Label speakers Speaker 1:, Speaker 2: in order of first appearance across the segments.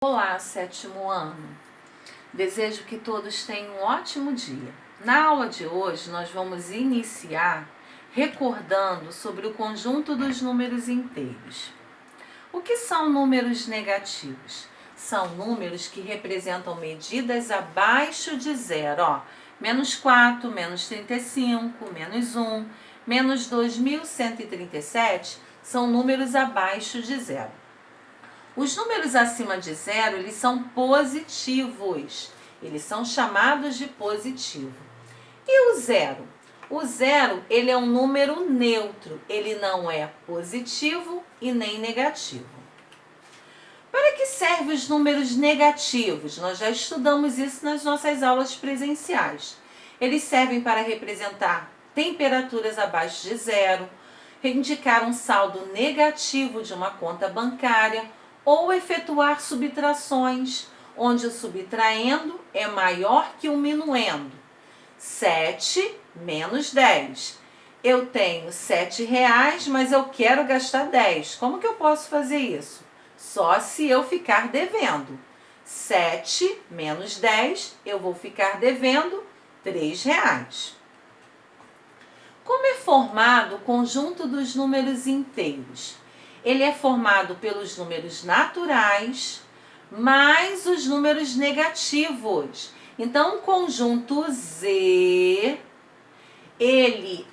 Speaker 1: Olá, sétimo ano. Desejo que todos tenham um ótimo dia. Na aula de hoje, nós vamos iniciar recordando sobre o conjunto dos números inteiros. O que são números negativos? São números que representam medidas abaixo de zero. Menos 4, menos 35, menos 1, menos 2137 são números abaixo de zero. Os números acima de zero, eles são positivos. Eles são chamados de positivo. E o zero? O zero, ele é um número neutro. Ele não é positivo e nem negativo. Para que servem os números negativos? Nós já estudamos isso nas nossas aulas presenciais. Eles servem para representar temperaturas abaixo de zero, indicar um saldo negativo de uma conta bancária, ou efetuar subtrações, onde o subtraindo é maior que o minuendo. 7 menos 10. Eu tenho R$7, mas eu quero gastar 10. Como que eu posso fazer isso? Só se eu ficar devendo. 7 menos 10, eu vou ficar devendo R$3. Como é formado o conjunto dos números inteiros? Ele é formado pelos números naturais mais os números negativos. Então, o conjunto Z, ele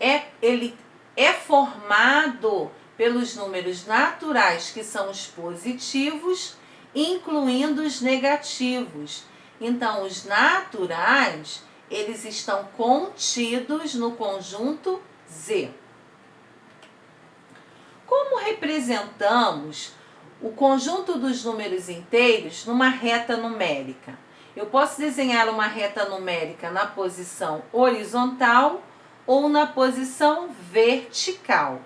Speaker 1: é formado pelos números naturais, que são os positivos, incluindo os negativos. Então, os naturais, eles estão contidos no conjunto Z. Como representamos o conjunto dos números inteiros numa reta numérica? Eu posso desenhar uma reta numérica na posição horizontal ou na posição vertical.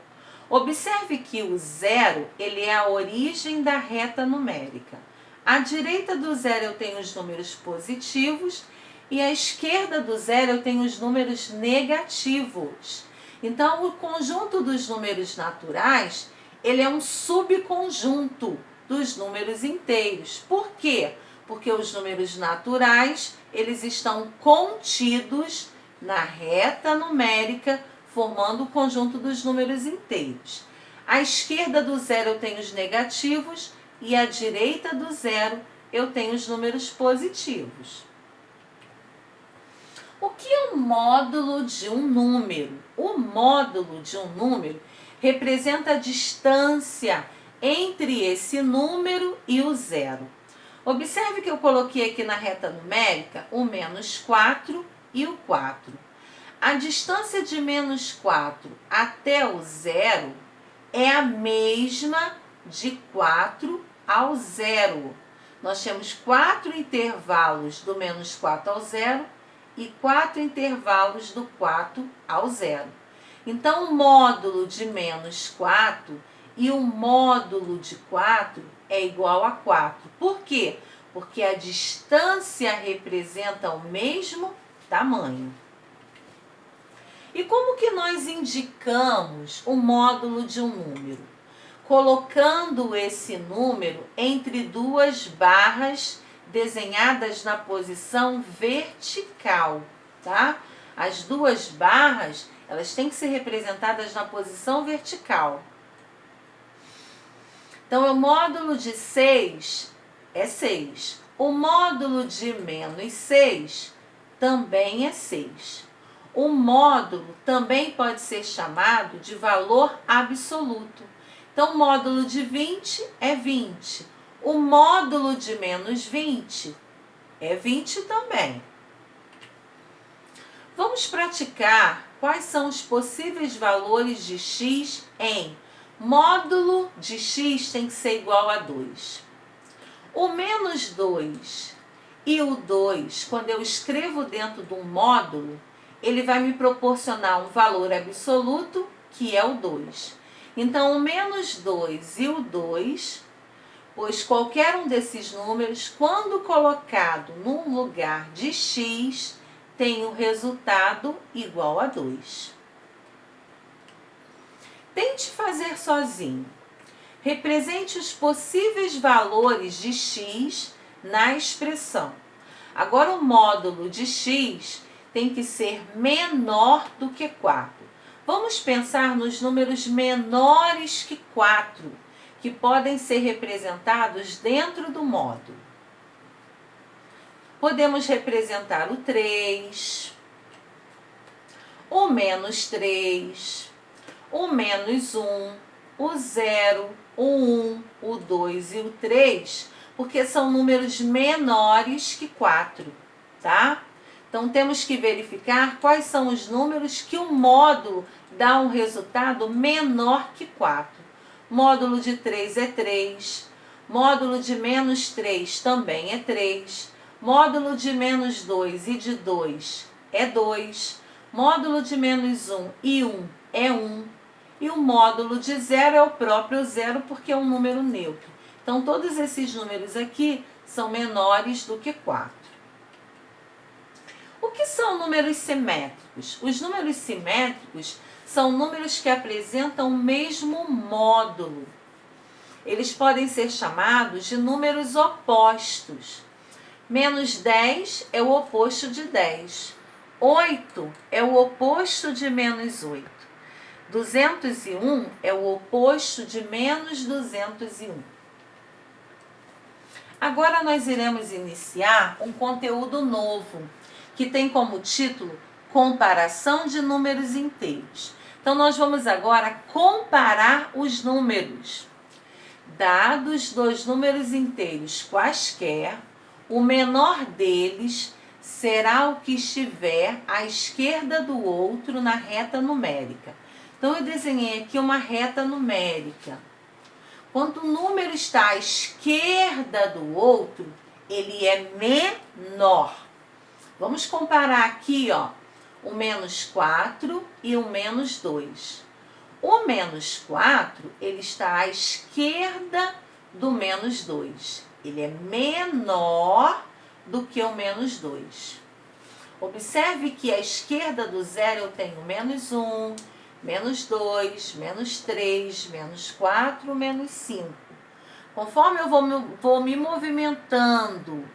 Speaker 1: Observe que o zero, ele é a origem da reta numérica. À direita do zero eu tenho os números positivos e à esquerda do zero eu tenho os números negativos. Então, o conjunto dos números naturais, ele é um subconjunto dos números inteiros. Por quê? Porque os números naturais, eles estão contidos na reta numérica, formando o conjunto dos números inteiros. À esquerda do zero eu tenho os negativos e à direita do zero eu tenho os números positivos. O que é o módulo de um número? O módulo de um número representa a distância entre esse número e o zero. Observe que eu coloquei aqui na reta numérica o menos 4 e o 4. A distância de menos 4 até o zero é a mesma de 4 ao zero. Nós temos 4 intervalos do menos 4 ao zero e 4 intervalos do 4 ao zero. Então, o módulo de menos 4 e o módulo de 4 é igual a 4. Por quê? Porque a distância representa o mesmo tamanho. E como que nós indicamos o módulo de um número? Colocando esse número entre duas barras desenhadas na posição vertical, tá? As duas barras, elas têm que ser representadas na posição vertical. Então, o módulo de 6 é 6. O módulo de menos 6 também é 6. O módulo também pode ser chamado de valor absoluto. Então, o módulo de 20 é 20. O módulo de menos 20 é 20 também. Vamos praticar quais são os possíveis valores de x em módulo de x tem que ser igual a 2. O menos 2 e o 2, quando eu escrevo dentro de um módulo, ele vai me proporcionar um valor absoluto, que é o 2. Então, o menos 2 e o 2, pois qualquer um desses números, quando colocado num lugar de x, tem o resultado igual a 2. Tente fazer sozinho. Represente os possíveis valores de x na expressão. Agora, o módulo de x tem que ser menor do que 4. Vamos pensar nos números menores que 4, que podem ser representados dentro do módulo. Podemos representar o 3, o menos 3, o menos 1, o 0, o 1, o 2 e o 3, porque são números menores que 4, tá? Então, temos que verificar quais são os números que o módulo dá um resultado menor que 4. Módulo de 3 é 3, módulo de menos 3 também é 3, módulo de menos 2 e de 2 é 2, módulo de menos 1 e 1 é 1, e o módulo de 0 é o próprio 0, porque é um número neutro. Então, todos esses números aqui são menores do que 4. O que são números simétricos? Os números simétricos são números que apresentam o mesmo módulo. Eles podem ser chamados de números opostos. Menos 10 é o oposto de 10. 8 é o oposto de menos 8. 201 é o oposto de menos 201. Agora nós iremos iniciar um conteúdo novo, que tem como título Comparação de números inteiros. Então, nós vamos agora comparar os números. Dados dois números inteiros quaisquer, o menor deles será o que estiver à esquerda do outro na reta numérica. Então, eu desenhei aqui uma reta numérica. Quando o número está à esquerda do outro, ele é menor. Vamos comparar aqui, ó, o menos 4 e o menos 2. O menos 4, ele está à esquerda do menos 2. Ele é menor do que o menos 2. Observe que à esquerda do 0 eu tenho menos 1, menos 2, menos 3, menos 4, menos 5. Conforme eu vou me movimentando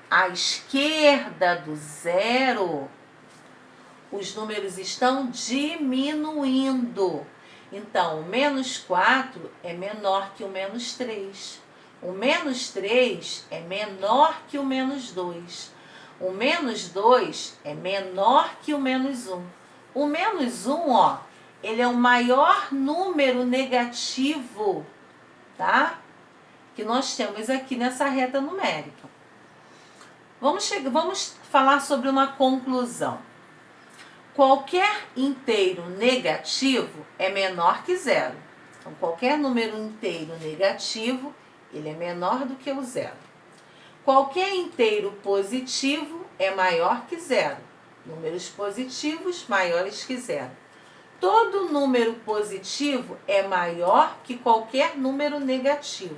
Speaker 1: à esquerda do 0, os números estão diminuindo. Então, o menos 4 é menor que o menos 3. O menos 3 é menor que o menos 2. O menos 2 é menor que o menos 1. O menos 1, ó, ele é o maior número negativo, tá? Que nós temos aqui nessa reta numérica. Vamos falar sobre uma conclusão. Qualquer inteiro negativo é menor que 0. Então, qualquer número inteiro negativo, ele é menor do que o 0. Qualquer inteiro positivo é maior que 0. Números positivos maiores que 0. Todo número positivo é maior que qualquer número negativo.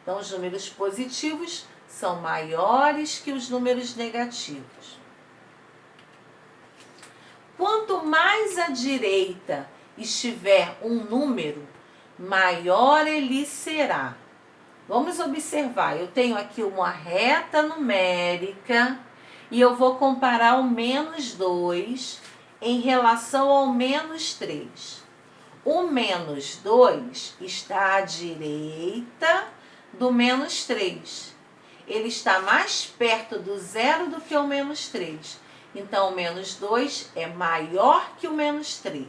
Speaker 1: Então, os números positivos são maiores que os números negativos. Quanto mais à direita estiver um número, maior ele será. Vamos observar, eu tenho aqui uma reta numérica e eu vou comparar o menos 2 em relação ao menos 3. O menos 2 está à direita do menos 3. Ele está mais perto do 0 do que o menos 3. Então, o menos 2 é maior que o menos 3.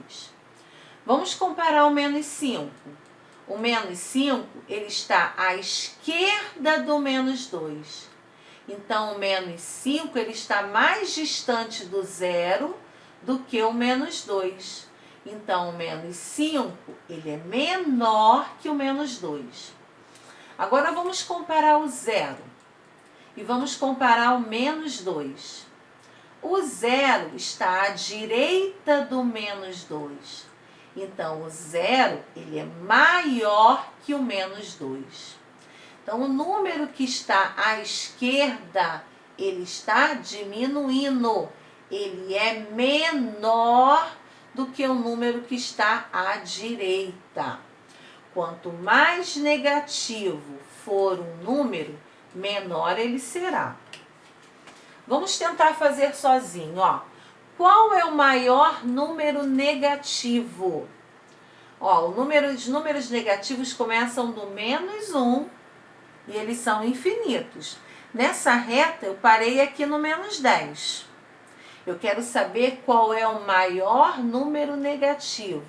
Speaker 1: Vamos comparar o menos 5. O menos 5, ele está à esquerda do menos 2. Então, o menos 5, ele está mais distante do 0 do que o menos 2. Então, o menos 5, ele é menor que o menos 2. Agora, vamos comparar o 0. E vamos comparar o menos 2. O 0 está à direita do menos 2. Então, o 0, ele é maior que o menos 2. Então, o número que está à esquerda, ele está diminuindo. Ele é menor do que o número que está à direita. Quanto mais negativo for um número, menor ele será. Vamos tentar fazer sozinho, ó. Qual é o maior número negativo? Ó, os números negativos começam do -1 e eles são infinitos. Nessa reta, eu parei aqui no -10. Eu quero saber qual é o maior número negativo.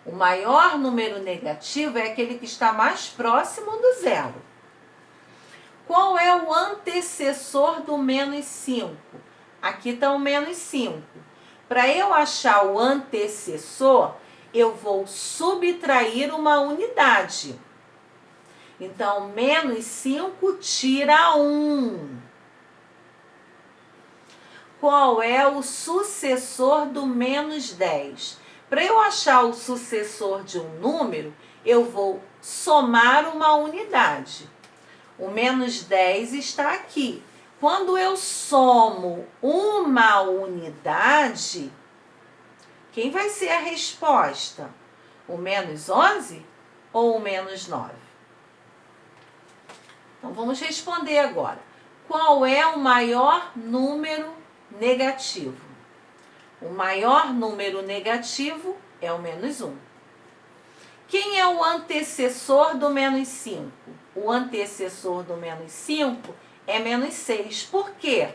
Speaker 1: O maior número negativo é aquele que está mais próximo do zero. Qual é o antecessor do -5? Aqui está o -5. Para eu achar o antecessor, eu vou subtrair uma unidade. Então, -5 tira 1. Qual é o sucessor do -10? Para eu achar o sucessor de um número, eu vou somar uma unidade. O -10 está aqui. Quando eu somo uma unidade, quem vai ser a resposta? O -11 ou o -9? Então, vamos responder agora. Qual é o maior número negativo? O maior número negativo é o -1. Quem é o antecessor do -5? O antecessor do -5 é -6. Por quê?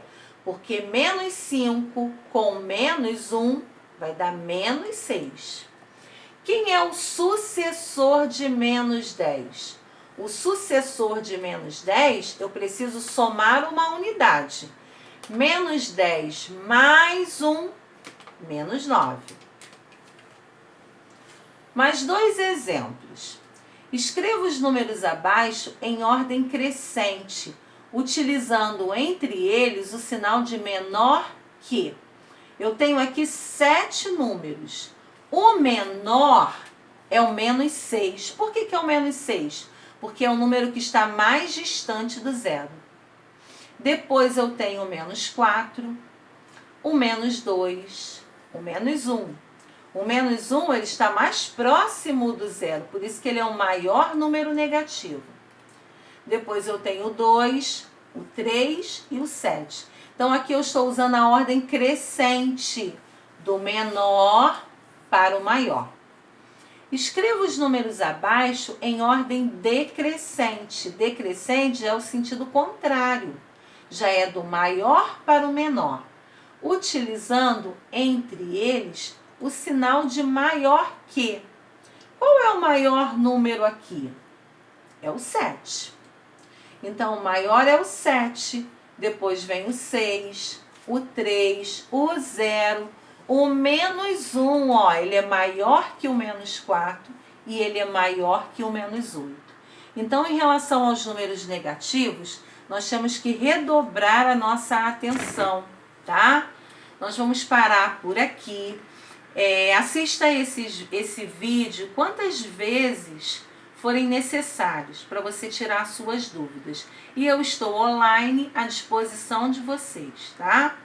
Speaker 1: Porque -5 com -1 vai dar -6. Quem é o sucessor de -10? O sucessor de -10, eu preciso somar uma unidade. -10 mais 1, -9. Mais 2 exemplos. Escreva os números abaixo em ordem crescente, utilizando entre eles o sinal de menor que. Eu tenho aqui 7 números. O menor é o -6. Por que é o -6? Porque é o número que está mais distante do zero. Depois eu tenho o -4, o -2, o -1. O -1 ele está mais próximo do zero, por isso que ele é o maior número negativo. Depois eu tenho o 2, o 3 e o 7. Então aqui eu estou usando a ordem crescente, do menor para o maior. Escreva os números abaixo em ordem decrescente. Decrescente é o sentido contrário, já é do maior para o menor, utilizando entre eles o sinal de maior que. Qual é o maior número aqui? É o 7. Então, o maior é o 7, depois vem o 6, o 3, o 0, o -1, ó, ele é maior que o -4 e ele é maior que o -8. Então, em relação aos números negativos, nós temos que redobrar a nossa atenção, tá? Nós vamos parar por aqui. Assista esse vídeo quantas vezes forem necessários para você tirar suas dúvidas. E eu estou online à disposição de vocês, tá?